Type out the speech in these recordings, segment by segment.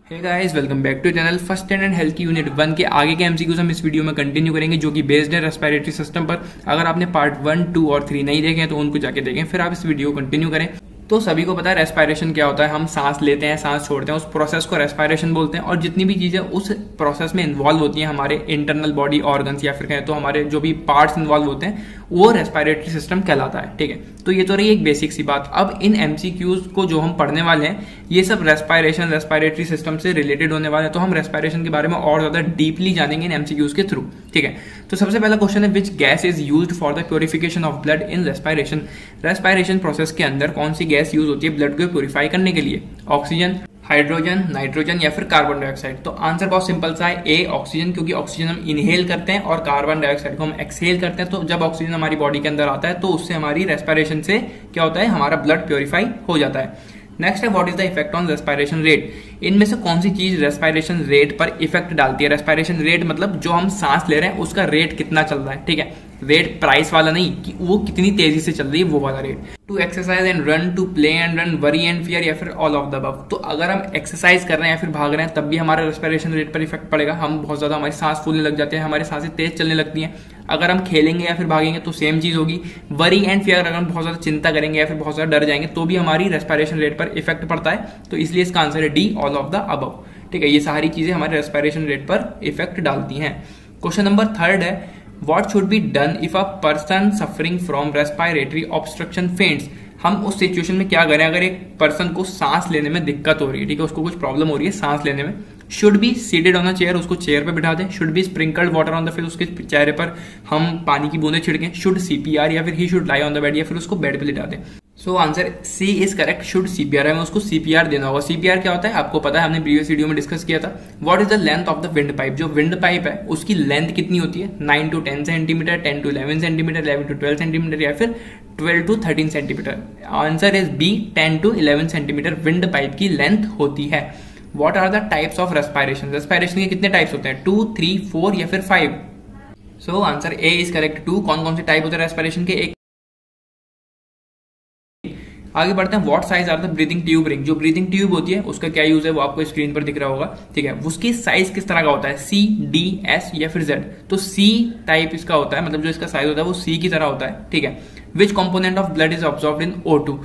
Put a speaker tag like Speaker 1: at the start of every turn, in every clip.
Speaker 1: Hey guys, welcome back to channel. First standard health की unit 1 के आगे के एमसीक्यूज हम इस वीडियो में कंटिन्यू करेंगे, जो कि बेस्ड है रेस्पिरेटरी सिस्टम पर। अगर आपने पार्ट 1, 2 और 3 नहीं देखे हैं तो उनको जाके देखें, फिर आप इस वीडियो को कंटिन्यू करें। तो सभी को पता है रेस्पिरेशन क्या होता है। हम सांस लेते हैं, सांस छोड़ते हैं, उस प्रोसेस को रेस्पिरेशन बोलते हैं। और जितनी भी चीजें उस प्रोसेस में इन्वॉल्व होती हैं, हमारे इंटरनल बॉडी ऑर्गन्स या फिर कहें तो हमारे जो भी पार्ट्स इन्वॉल्व होते हैं, वो रेस्पिरेटरी सिस्टम कहलाता है। ठीक है, तो ये तो रही एक बेसिक सी बात। अब इन एमसीक्यूज को जो हम पढ़ने वाले हैं, ये सब रेस्पिरेशन, रेस्पिरेटरी सिस्टम से रिलेटेड होने वाले हैं। तो हम रेस्पिरेशन के बारे में और ज्यादा डीपली जानेंगे इन एमसीक्यूज के थ्रू। ठीक है, तो सबसे पहला क्वेश्चन है, which gas is used for the purification of blood in respiration. Respiration process के अंदर कौन सी गैस यूज होती है ब्लड को प्योरीफाई करने के लिए? ऑक्सीजन, हाइड्रोजन, नाइट्रोजन या फिर कार्बन डाइऑक्साइड। तो आंसर बहुत सिंपल सा है, ए ऑक्सीजन, क्योंकि ऑक्सीजन हम इनहेल करते हैं और कार्बन डाइऑक्साइड को हम एक्सहेल करते हैं। तो जब ऑक्सीजन हमारी बॉडी के अंदर आता है तो उससे हमारी रेस्पिरेशन से क्या होता है, हमारा ब्लड प्योरीफाई हो जाता है। नेक्स्ट है, what is the effect on respiration rate. इनमें से कौन सी चीज रेस्पिरेशन रेट पर इफेक्ट डालती है? रेस्पिरेशन रेट मतलब जो हम सांस ले रहे हैं उसका रेट कितना चल रहा है। ठीक है, रेट प्राइस वाला नहीं कि वो कितनी तेजी से चल रही है, वो वाला rate. To exercise and run, to play and run, worry and fear या फिर ऑल ऑफ द अबव। तो अगर हम एक्सरसाइज कर रहे हैं या फिर भाग रहे हैं तब भी हमारे रेस्पिरेशन रेट पर इफेक्ट पड़ेगा। हम बहुत ज्यादा, हमारी सांस फूलने लग जाते हैं, हमारी सांसें तेज चलने लगती हैं। अगर हम खेलेंगे या फिर भागेंगे तो सेम चीज होगी। वरी एंड फियर, अगर हम बहुत ज्यादा चिंता करेंगे या फिर बहुत ज्यादा डर जाएंगे तो भी हमारी रेस्पिरेशन रेट पर इफेक्ट पड़ता है। तो इसलिए इसका आंसर है D, all of the above. ठीक है, ये सारी चीजें हमारे रेस्पिरेशन रेट पर इफेक्ट डालती हैं। क्वेश्चन नंबर 3 है, What should be done if a person suffering from respiratory obstruction faints? हम उस सिचुएशन में क्या करें अगर एक पर्सन को सांस लेने में दिक्कत हो रही है, ठीक है, उसको कुछ प्रॉब्लम हो रही है सांस लेने में। Should be seated on a chair, उसको चेयर पे बिठा दें। Should be sprinkled water on the face, उसके चेहरे पर हम पानी की बूंदें छिड़कें। शुड सीपीआर, या फिर he should lie on the bed, या फिर उसको बेड पे लिटा दें। So answer C is correct, should CPR. हमें उसको सीपीआर देना होगा। सीपीआर क्या होता है आपको पता है, हमने प्रीवियस वीडियो में डिस्कस किया था। What is the length of the wind pipe. जो विंड पाइप है उसकी लेंथ कितनी होती है? 9 to 10 centimetre, 10 to 11 centimetre, 11 to 12 centimetre या फिर 12 to 13 centimetre. Answer is B, 10 to 11 centimetre wind pipe की लेंथ होती है। What are the types of respiration. Respiration के कितने टाइप्स होते हैं? 2, 3, 4 या फिर 5। So answer A is correct, 2। कौन कौन से टाइप होते हैं रेस्पिरेशन के? एक। आगे बढ़ते हैं, what size are the breathing tube ring. जो ब्रीथिंग ट्यूब होती है उसका क्या यूज है वो आपको स्क्रीन पर दिख रहा होगा। ठीक है, उसकी साइज किस तरह का होता है? सी, डी, एस या फिर जेड। तो सी टाइप इसका होता है, मतलब जो इसका साइज होता है वो सी की तरह होता है। ठीक है, which component of blood is absorbed in O2।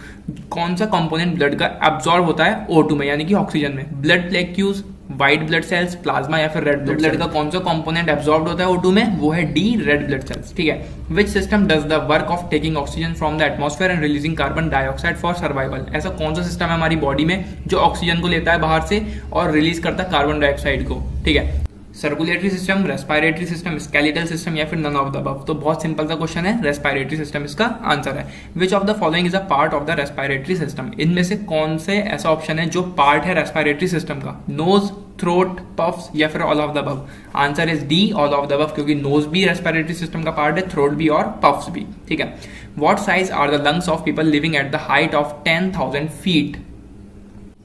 Speaker 1: कौन सा कंपोनेंट ब्लड का एब्जॉर्ब होता है O2 में, यानी कि ऑक्सीजन में? Blood platelets, white blood cells, plasma या फिर रेड ब्लड का कौन सा कंपोनेंट एब्जॉर्ब्ड होता है O2 में? वो है डी, रेड ब्लड सेल्स। ठीक है, which system does the work of taking oxygen from the atmosphere and releasing carbon dioxide for survival. ऐसा कौन सा सिस्टम है हमारी बॉडी में जो ऑक्सीजन को लेता है बाहर से और रिलीज करता है कार्बन डाइऑक्साइड को? ठीक है, circulatory system, respiratory system, skeletal system या फिर नन ऑफ द अबव। तो बहुत सिंपल सा क्वेश्चन है, रेस्पिरेटरी सिस्टम इसका आंसर है। विच of the following is a part of the respiratory system. इनमें से कौन से ऐसा ऑप्शन है जो पार्ट है रेस्पिरेटरी सिस्टम का? नोज, थ्रोट, पफ्स या फिर all of the above. Answer is D, all of the above, क्योंकि नोज भी रेस्पिरेटरी सिस्टम का पार्ट है, थ्रोट भी और पफ्स भी। ठीक है, what size are the lungs of people living at the height of 10,000 feet.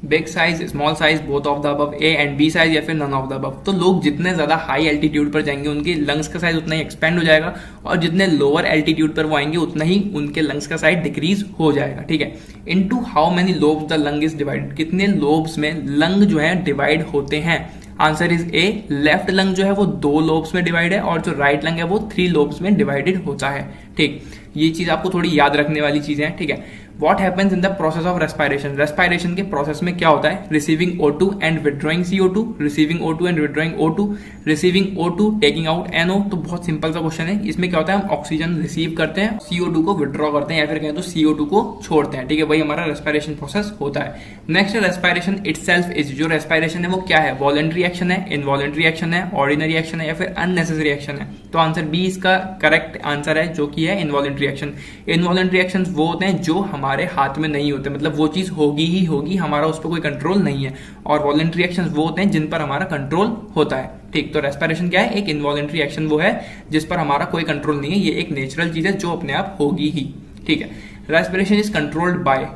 Speaker 1: Big size, small size, both of the above, A and B size या फिर नन ऑफ द अबव। तो लोग जितने ज्यादा हाई एल्टीट्यूड पर जाएंगे उनके lungs का साइज उतना ही एक्सपेंड हो जाएगा, और जितने लोअर एल्टीट्यूड पर वो आएंगे उतना ही उनके लंग्स का साइज डिक्रीज हो जाएगा। ठीक है, into how many lobes the lung is divided. कितने लोब्स में लंग जो है डिवाइड होते हैं? Answer is A, left lung जो है वो 2 लोब्स में डिवाइड है और जो राइट लंग है वो 3 लोब्स में डिवाइडेड होता है। ठीक, ये चीज आपको थोड़ी याद रखने वाली चीजें हैं। ठीक है, What happens in the process of respiration? Respiration के प्रोसेस में क्या होता है? Receiving O2 and withdrawing CO2, receiving O2 and withdrawing O2, receiving O2 taking out NO। तो बहुत सिंपल सा क्वेश्चन है। इसमें क्या होता है, हम ऑक्सीजन रिसीव करते हैं, CO2 को विड्रॉ करते हैं या फिर कहें तो CO2 को छोड़ते हैं। ठीक है, वही हमारा रेस्पिरेशन प्रोसेस होता है। Next respiration itself is. जो रेस्पिरेशन है वो क्या है? वॉलंटरी एक्शन है, इनवॉलंटरी एक्शन है, ऑर्डिनरी एक्शन है या फिर अननेसेसरी एक्शन है? तो आंसर बी इसका करेक्ट आंसर है, जो कि है इनवॉलंटरी एक्शन। इनवॉलंटरी एक्शन वो होते हैं जो हमारे हाथ में नहीं होते, मतलब वो चीज होगी ही होगी, हमारा उस पर कोई कंट्रोल नहीं है। और वॉलंटरी एक्शन वो होते हैं जिन पर हमारा कंट्रोल होता है। ठीक, तो रेस्पिरेशन क्या है? एक इनवॉलंटरी एक्शन वो है जिस पर हमारा कोई कंट्रोल नहीं है, ये एक नेचुरल चीज है जो अपने आप होगी ही। ठीक है, रेस्पिरेशन इज कंट्रोल्ड बाय।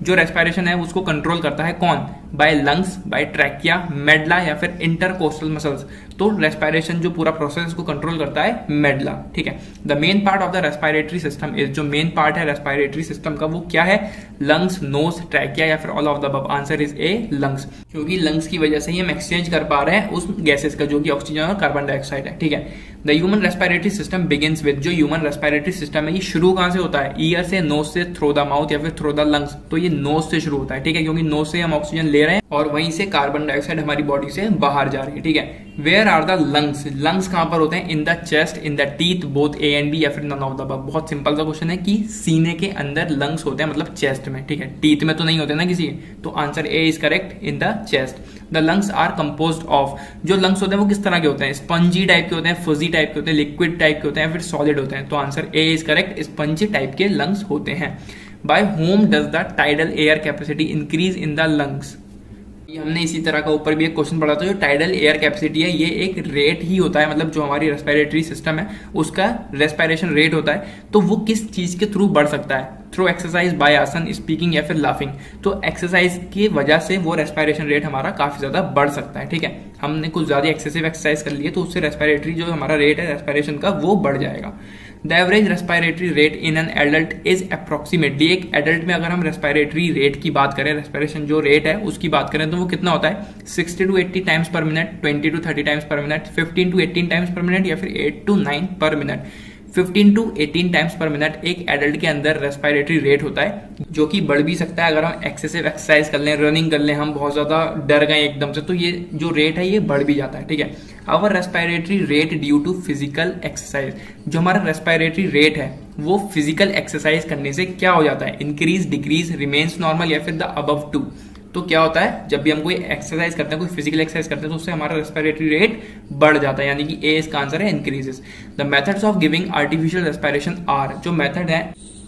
Speaker 1: जो रेस्पिरेशन है उसको कंट्रोल करता है कौन? By lungs, by trachea, medulla या फिर इंटरकोस्टल मसल्स। तो रेस्पिरेशन जो पूरा प्रोसेस को कंट्रोल करता है मेडला, ठीक है। The main part of the respiratory system is, जो मेन पार्ट है रेस्पिरेटरी सिस्टम का वो क्या है? लंग्स, नोज, ट्रैकिया या फिर all of the above. Answer is A, lungs, क्योंकि लंग्स की वजह से ही हम एक्सचेंज कर पा रहे हैं उस गैसेस का जो कि ऑक्सीजन और कार्बन डाइऑक्साइड है, ठीक है। The human respiratory system begins with, जो ह्यूमन रेस्पिरेटरी सिस्टम है ये शुरू कहां से होता है? ईयर से, नोज से, थ्रू द माउथ या फिर थ्रू द लंग्स। तो ये नोज से शुरू होता है, ठीक है, क्योंकि नोज से हम ऑक्सीजन ले रहे हैं और वहीं से कार्बन डाइऑक्साइड हमारी बॉडी से बाहर जा रही है, ठीक है। Where are the lungs? Lungs कहां पर होते हैं? In the chest, in the teeth, both A and B या फिर नन ऑफ द अबव। बहुत सिंपल सा क्वेश्चन है कि सीने के अंदर लंग्स होते हैं, मतलब चेस्ट में, ठीक है। टीथ में तो नहीं होते ना किसी, तो answer A is correct, in the chest. The lungs are composed of, जो लंग्स होते हैं वो किस तरह के होते हैं? स्पंजी टाइप के होते हैं, फजी टाइप के होते हैं, लिक्विड टाइप के होते हैं, फिर सॉलिड होते हैं। तो answer A is correct, spongy type के लंग्स होते हैं। By home does the tidal air capacity increase in the lungs? हमने इसी तरह का ऊपर भी एक क्वेश्चन पढ़ा था। जो टाइडल एयर कैपेसिटी है ये एक रेट ही होता है, मतलब जो हमारी रेस्पिरेटरी सिस्टम है उसका रेस्पिरेशन रेट होता है। तो वो किस चीज के थ्रू बढ़ सकता है? थ्रू एक्सरसाइज, बाय आसन, स्पीकिंग या फिर लाफिंग। तो एक्सरसाइज की वजह से वो रेस्पिरेशन रेट हमारा काफी ज्यादा बढ़ सकता है, ठीक है। हमने कुछ ज्यादा एक्सेसिव एक्सरसाइज कर लिए तो उससे रेस्पिरेटरी जो हमारा रेट है रेस्पिरेशन का वो बढ़ जाएगा। The average respiratory rate in an adult is approximately, एक एडल्ट में अगर हम रेस्पिरेटरी रेट की बात करें, रेस्पिरेशन जो रेट है उसकी बात करें तो वो कितना होता है? 60 to 80 टाइम्स पर मिनट, 20 to 30 टाइम्स पर मिनट, 15 to 18 टाइम्स पर मिनट या फिर 8 to 9 पर मिनट। 15 to 18 टाइम्स पर मिनट एक एडल्ट के अंदर रेस्पिरेटरी रेट होता है, जो कि बढ़ भी सकता है अगर हम एक्सेसिव एक्सरसाइज कर लें, रनिंग कर लें, हम बहुत ज्यादा डर गए एकदम से, तो ये जो रेट है ये बढ़ भी जाता है, ठीक है। Our respiratory rate due to physical exercise, जो हमारा रेस्पिरेटरी रेट है वो फिजिकल एक्सरसाइज करने से क्या हो जाता है? इंक्रीज, डिक्रीज, रिमेन्स नॉर्मल या फिर द अबव टू। तो क्या होता है जब भी हम कोई एक्सरसाइज करते हैं, कोई फिजिकल एक्सरसाइज करते हैं तो उससे हमारा रेस्पिरेटरी रेट बढ़ जाता है, यानी कि ए इसका आंसर है, increases. The methods of giving artificial respiration are, जो मेथड है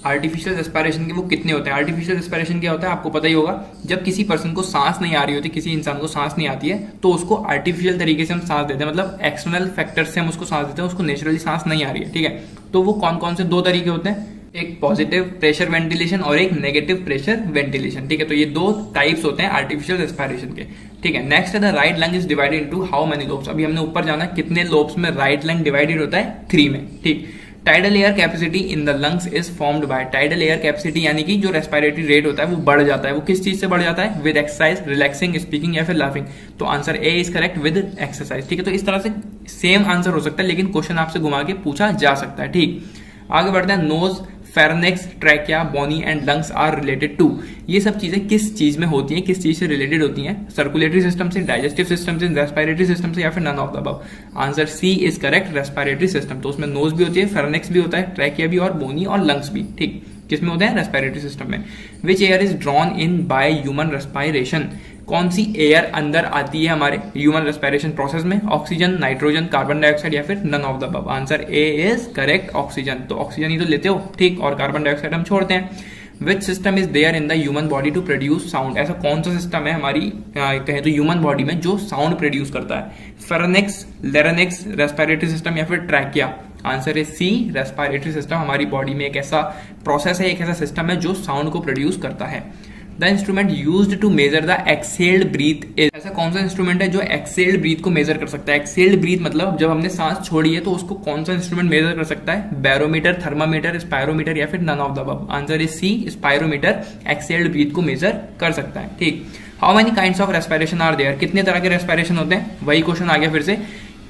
Speaker 1: आर्टिफिशियल रेस्पिरेशन के वो कितने होते हैं? आर्टिफिशियल रेस्पिरेशन क्या होता है आपको पता ही होगा। जब किसी पर्सन को सांस नहीं आ रही होती, किसी इंसान को सांस नहीं आती है तो उसको आर्टिफिशियल तरीके से हम सांस देते हैं, मतलब एक्सटर्नल फैक्टर से हम उसको सांस देते हैं, उसको नेचुरली सांस नहीं आ रही है, ठीक है। तो वो कौन कौन से दो तरीके होते हैं? एक पॉजिटिव प्रेशर वेंटिलेशन और एक नेगेटिव प्रेशर वेंटिलेशन, ठीक है। तो ये दो टाइप्स होते हैं आर्टिफिशियल रेस्पिरेशन के, ठीक है। नेक्स्ट है the right lung is divided into how many lobes. अभी हमने ऊपर जाना कितने लोब्स में राइट लंग डिवाइडेड होता है? 3 में, ठीक। Tidal air capacity in the lungs is formed by, tidal air capacity यानी कि जो रेस्पिरेटरी रेट होता है वो बढ़ जाता है, वो किस चीज से बढ़ जाता है? विद एक्सरसाइज, रिलैक्सिंग, स्पीकिंग या फिर लाफिंग। तो answer A is correct, with exercise, ठीक है। तो इस तरह से सेम आंसर हो सकता है लेकिन क्वेश्चन आपसे घुमा के पूछा जा सकता है, ठीक। आगे बढ़ते हैं। Nose, pharynx, trachea, bronchi and lungs are related to, ये सब चीजें किस चीज में होती हैं, किस चीज से रिलेटेड होती हैं? सर्कुलेटरी सिस्टम से, डाइजेस्टिव सिस्टम से, रेस्पिरेटरी सिस्टम से या फिर none of the above. Answer C is correct, respiratory system. तो उसमें नोज भी होती है, फेरनेक्स भी होता है, ट्रैकिया भी और बोनी और लंग्स भी, ठीक। किसमें होते हैं? रेस्पिरेटरी सिस्टम में। Which air is drawn in by human respiration, कौन सी एयर अंदर आती है हमारे ह्यूमन रेस्पिरेशन प्रोसेस में? ऑक्सीजन, नाइट्रोजन, कार्बन डाइऑक्साइड या फिर none of the above. Answer A is correct, oxygen. तो ऑक्सीजन ही तो लेते हो, ठीक, और कार्बन डाइऑक्साइड हम छोड़ते हैं। Which system is there in the human body to produce sound, ऐसा कौन सा सिस्टम है हमारी कहें तो ह्यूमन बॉडी में जो साउंड प्रोड्यूस करता है? फेरेनेक्स, लेरेनेक्स, रेस्पिरेटरी सिस्टम या फिर ट्रैकिया। आंसर है सी, रेस्पिरेटरी सिस्टम। हमारी बॉडी में एक ऐसा प्रोसेस है, एक ऐसा सिस्टम है जो साउंड को प्रोड्यूस करता है। The instrument used to measure the exhaled breath is, ऐसा कौन सा इंस्ट्रूमेंट है जो एक्सेल्ड ब्रीथ को मेजर कर सकता है? एक्सेल्ड ब्रीथ मतलब जब हमने सांस छोड़ी है तो उसको कौन सा इंस्ट्रूमेंट मेजर कर सकता है? बैरोमीटर, थर्मामीटर, स्पायरोमीटर या फिर none of the above. Answer is C, spirometer exhaled breath को मेजर कर सकता है, ठीक। How many kinds of respiration are there, कितने तरह के रेस्पिरेशन होते हैं? वही क्वेश्चन आ गया फिर से,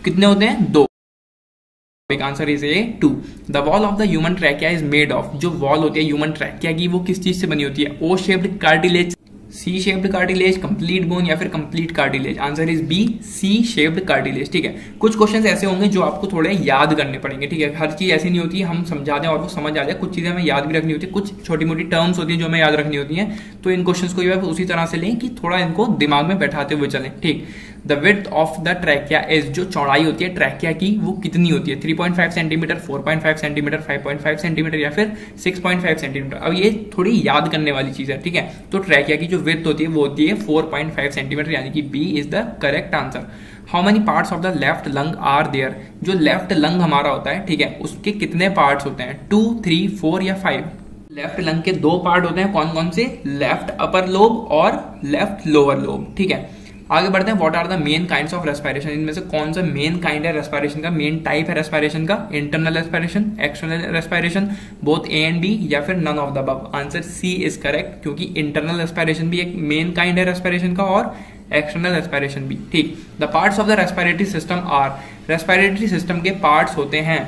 Speaker 1: कितने होते हैं? 2। Answer is A 2। The wall of the human trachea is made of, जो वॉल होती है ह्यूमन ट्रैकिया की वो किस चीज से बनी होती है? O shaped cartilage, C shaped cartilage, complete bone या फिर complete cartilage. Answer is B, C shaped cartilage, ठीक है। कुछ क्वेश्चंस ऐसे होंगे जो आपको थोड़े याद करने पड़ेंगे, ठीक है। हर चीज ऐसी नहीं होती है हम समझा दें और वो समझ आ जाए, कुछ चीजें हमें याद भी रखनी होती है, कुछ छोटी मोटी टर्म्स होती है जो हमें याद रखनी होती है। तो इन क्वेश्चंस को उसी तरह से लें कि थोड़ा इनको दिमाग में बैठाते हुए चलें, ठीक। The width of the trachea is, जो चौड़ाई होती है ट्रैकिया की वो कितनी होती है? 3.5 सेंटीमीटर, 4.5 सेंटीमीटर, 5.5 सेंटीमीटर या फिर 6.5 सेंटीमीटर। अब ये थोड़ी याद करने वाली चीज है, ठीक है। तो ट्रैकिया की जो विड्थ होती है वो होती है 4.5 सेंटीमीटर, यानी कि B is the correct answer. How many parts of the left lung are there, जो लेफ्ट लंग हमारा होता है, ठीक है, उसके कितने पार्ट्स होते हैं? 2, 3, 4 या 5? लेफ्ट लंग के दो पार्ट होते हैं, कौन कौन से? लेफ्ट अपर लोब और लेफ्ट लोअर लोब। ठीक है, आगे बढ़ते हैं। What are the main kinds of respiration? इनमें से कौन सा मेन काइंड है रेस्पिरेशन का, मेन टाइप है रेस्पिरेशन का? Internal respiration, external respiration, both A and B, या फिर none of the above? Answer C is correct, क्योंकि इंटरनल रेस्पिरेशन भी एक मेन काइंड है रेस्पिरेशन का और एक्सटर्नल रेस्पिरेशन भी। ठीक, the parts of the respiratory system are, respiratory system के पार्ट्स होते हैं,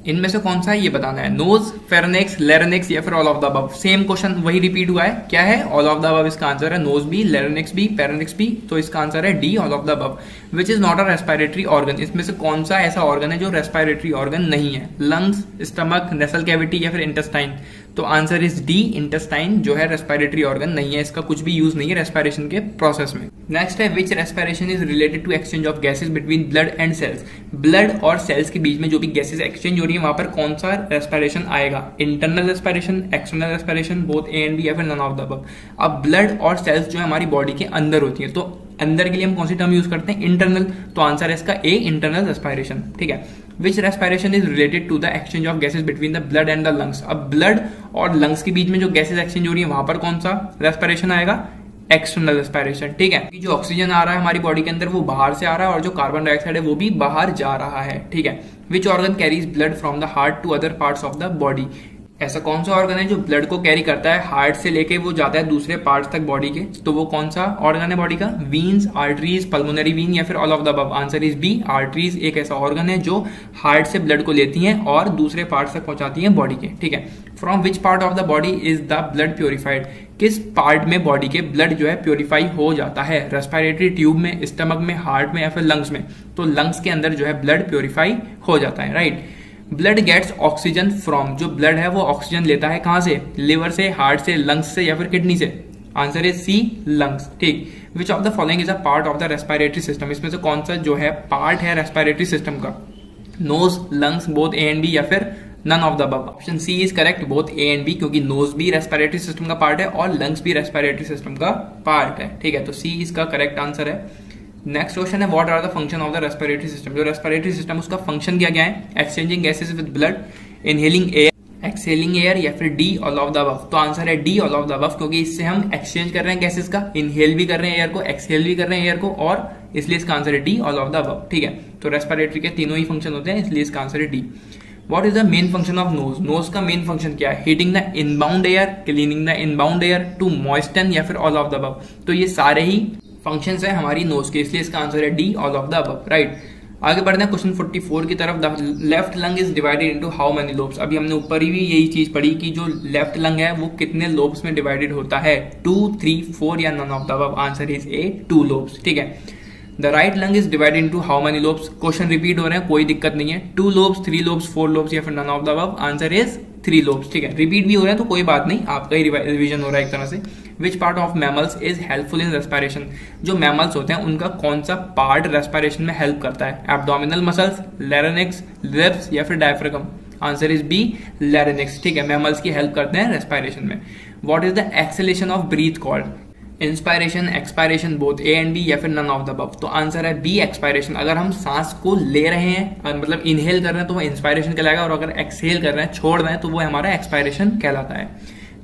Speaker 1: इनमें से कौन सा है ये बताना है। नोज, फेरेनेक्स, लैरिंक्स या फिर all of the above? Same question वही रिपीट हुआ है, क्या है? ऑल ऑफ द अबव इसका आंसर है। नोज भी, लैरिंक्स भी, फेरेनेक्स भी, तो इसका आंसर है D, all of the above. Which is not a respiratory organ? इसमें से कौन सा ऐसा ऑर्गन है जो रेस्पिरेटरी ऑर्गन नहीं है? लंग्स, स्टमक, नेसल कैविटी या फिर इंटेस्टाइन? तो आंसर इज डी, इंटेस्टाइन जो है रेस्पिरेटरी ऑर्गन नहीं है, इसका कुछ भी यूज नहीं है रेस्पिरेशन के प्रोसेस में। नेक्स्ट है which respiration is related to exchange of gases between blood and cells? Blood और सेल्स के बीच में जो भी गैसेस एक्सचेंज हो रही है वहां पर कौन सा रेस्पिरेशन आएगा? Internal respiration, external respiration, both A and B या फिर नन ऑफ द अबव? अब ब्लड और सेल्स जो है हमारी बॉडी के अंदर होती है, तो अंदर के लिए हम कौन सी टर्म यूज करते हैं? इंटरनल, तो आंसर है इसका ए, इंटरनल रेस्पिरेशन। ठीक है, which respiration is related to the exchange of gases between the blood and the lungs? अब ब्लड और लंग्स के बीच में जो गैसेस एक्सचेंज हो रही है वहां पर कौन सा रेस्पिरेशन आएगा? External respiration. ठीक है, जो ऑक्सीजन आ रहा है हमारी बॉडी के अंदर वो बाहर से आ रहा है और जो कार्बन डाइऑक्साइड है वो भी बाहर जा रहा है। ठीक है, which organ carries blood from the heart to other parts of the body? ऐसा कौन सा ऑर्गन है जो ब्लड को कैरी करता है हार्ट से लेके वो जाता है दूसरे पार्ट्स तक बॉडी के? तो वो कौन सा ऑर्गन है बॉडी का? वीन्स, आर्टरीज, पल्मोनरी वीन या फिर all of the above? Answer is B, arteries एक ऐसा ऑर्गन है जो हार्ट से ब्लड को लेती है और दूसरे पार्ट्स तक पहुंचाती है बॉडी के। ठीक है, from which part of the body is the blood purified? किस पार्ट में बॉडी के ब्लड जो है प्योरीफाई हो जाता है? रेस्पिरेटरी ट्यूब में, स्टमक में, हार्ट में या फिर लंग्स में? तो लंग्स के अंदर जो है ब्लड प्योरीफाई हो जाता है। Right, blood gets oxygen from, जो ब्लड है वो ऑक्सीजन लेता है कहां से? लिवर से, हार्ट से, लंग्स से या फिर किडनी से? Answer is C, lungs. ठीक, which of the following is a part of the respiratory system? इसमें से कौन सा जो है पार्ट है रेस्पिरेटरी सिस्टम का? Nose, lungs, both A and B या फिर none of the above? Option C is correct, both A and B, क्योंकि नोज भी रेस्पिरेटरी सिस्टम का पार्ट है और लंग्स भी रेस्पिरेटरी सिस्टम का पार्ट है। ठीक है, तो सी इसका करेक्ट आंसर है। नेक्स्ट क्वेश्चन है what are the function of the respiratory system? जो रेस्पिरेटरी सिस्टम उसका फंक्शन क्या क्या है? Exchanging gases with blood, inhaling air, exhaling air या फिर D, all of the above? तो आंसर है D, all of the above, क्योंकि इससे हम एक्सचेंज कर रहे हैं गैसेस का, इनहेल भी कर रहे हैं एयर को, एक्सहेल भी कर रहे हैं एयर को, और इसलिए इसका आंसर है D, all of the above. ठीक है, तो रेस्पिरेटरी के तीनों ही फंक्शन होते हैं, इसलिए इसका आंसर है D. What is the main function of nose? Nose का मेन फंक्शन क्या है? Heating the inbound air, cleaning the inbound air, to moisten या फिर ऑल ऑफ द अबव? तो ये सारे ही फंक्शंस है हमारी नोज के, इसलिए इसका आंसर है D, all of the above. Right, आगे बढ़ते हैं क्वेश्चन 44 की तरफ। The left lung is divided into how many lobes? अभी हमने ऊपर ही भी यही चीज पढ़ी कि जो लेफ्ट लंग है वो कितने लोब्स में डिवाइडेड होता है? 2, 3, 4 या none of the above? Answer is A, 2 lobes. ठीक है, the right lung is divided into how many lobes? Question repeat हो रहे हैं, कोई दिक्कत नहीं है। 2 लोब्स, 3 लोब्स, 4 लोब्स या फिर none of the above? Answer is 3 lobes. ठीक है, रिपीट भी हो रहे हैं तो कोई बात नहीं, आपका ही रिवीजन हो रहा है एक तरह से। Which part of mammals is helpful in respiration? जो मैमल्स होते हैं उनका कौन सा पार्ट रेस्पिरेशन में हेल्प करता है? एब्डोमिनल मसल्स, लैरिंक्स, लिप्स या फिर diaphragm? Answer is B, larynx. ठीक है, मैमल्स की हेल्प करते हैं रेस्पिरेशन में। What is the exhalation of breath called? Inspiration, expiration, both A and B या फिर नन ऑफ द अबव? तो आंसर है बी, एक्सपायरेशन। अगर हम सांस को ले रहे हैं मतलब इनहेल कर रहे हैं तो वो इंस्पायरेशन कहलाएगा, और अगर एक्सहेल कर रहे हैं, छोड़ रहे हैं, तो वो हमारा एक्सपायरेशन कहलाता है।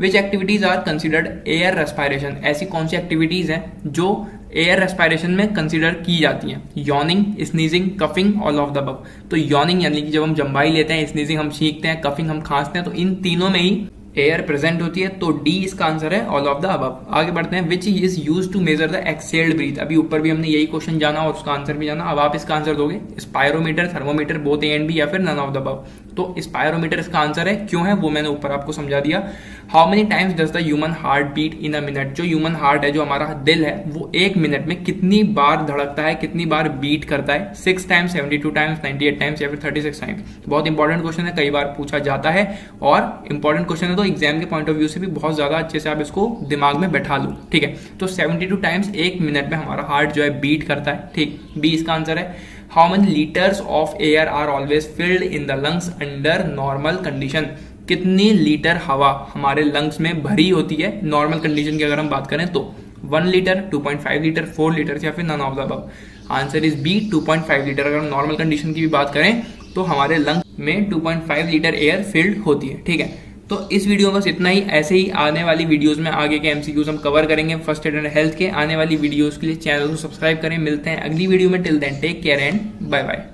Speaker 1: Which activities are considered air respiration? ऐसी कौन सी एक्टिविटीज हैं जो एयर रेस्पिरेशन में कंसिडर की जाती हैं? Yawning, sneezing, coughing, all of the above? तो यॉर्निंग यानी कि जब हम जम्बाई लेते हैं, स्नीजिंग हम छींकते हैं, कफिंग हम खांसते हैं, तो इन तीनों में ही एयर प्रेजेंट होती है, तो डी इसका आंसर है, ऑल ऑफ द अबव। आगे बढ़ते हैं, which is used to measure the exhaled breath? अभी ऊपर भी हमने यही क्वेश्चन जाना और उसका आंसर भी जाना, अब आप इसका आंसर दोगे। Spirometer, thermometer, both A and B या फिर नन ऑफ द अबव? तो स्पायरोमीटर इसका आंसर है, क्यों है वो मैंने ऊपर आपको समझा दिया। How many times does the human heart beat in a minute? जो ह्यूमन हार्ट है, जो हमारा दिल है, वो 1 मिनट में कितनी बार धड़कता है, कितनी बार बीट करता है? 6 टाइम्स, 72 टाइम्स, 98 टाइम्स या फिर 36 टाइम्स? बहुत इंपॉर्टेंट क्वेश्चन है, कई बार पूछा जाता है और इंपॉर्टेंट क्वेश्चन है, तो एग्जाम के पॉइंट ऑफ व्यू से भी बहुत ज्यादा अच्छे से आप इसको दिमाग में बैठा लो। ठीक है, तो 72 टाइम्स 1 मिनट में हमारा हार्ट जो है बीट करता है। ठीक, बी इसका आंसर है। How many litres of air are always filled in the lungs under normal condition? कितनी लीटर हवा हमारे लंग्स में भरी होती है नॉर्मल कंडीशन की अगर हम बात करें तो? 1 लीटर, 2.5 लीटर, 4 लीटर या फिर none of the above? Answer is B, 2.5 litre. अगर हम नॉर्मल कंडीशन की भी बात करें तो हमारे लंग्स में 2.5 लीटर एयर फिल्ड होती है। ठीक है, तो इस वीडियो में बस इतना ही। ऐसे ही आने वाली वीडियोस में आगे के एमसीक्यूज हम कवर करेंगे फर्स्ट एड एंड हेल्थ के। आने वाली वीडियोस के लिए चैनल को सब्सक्राइब करें। मिलते हैं अगली वीडियो में। Till then take care and bye bye.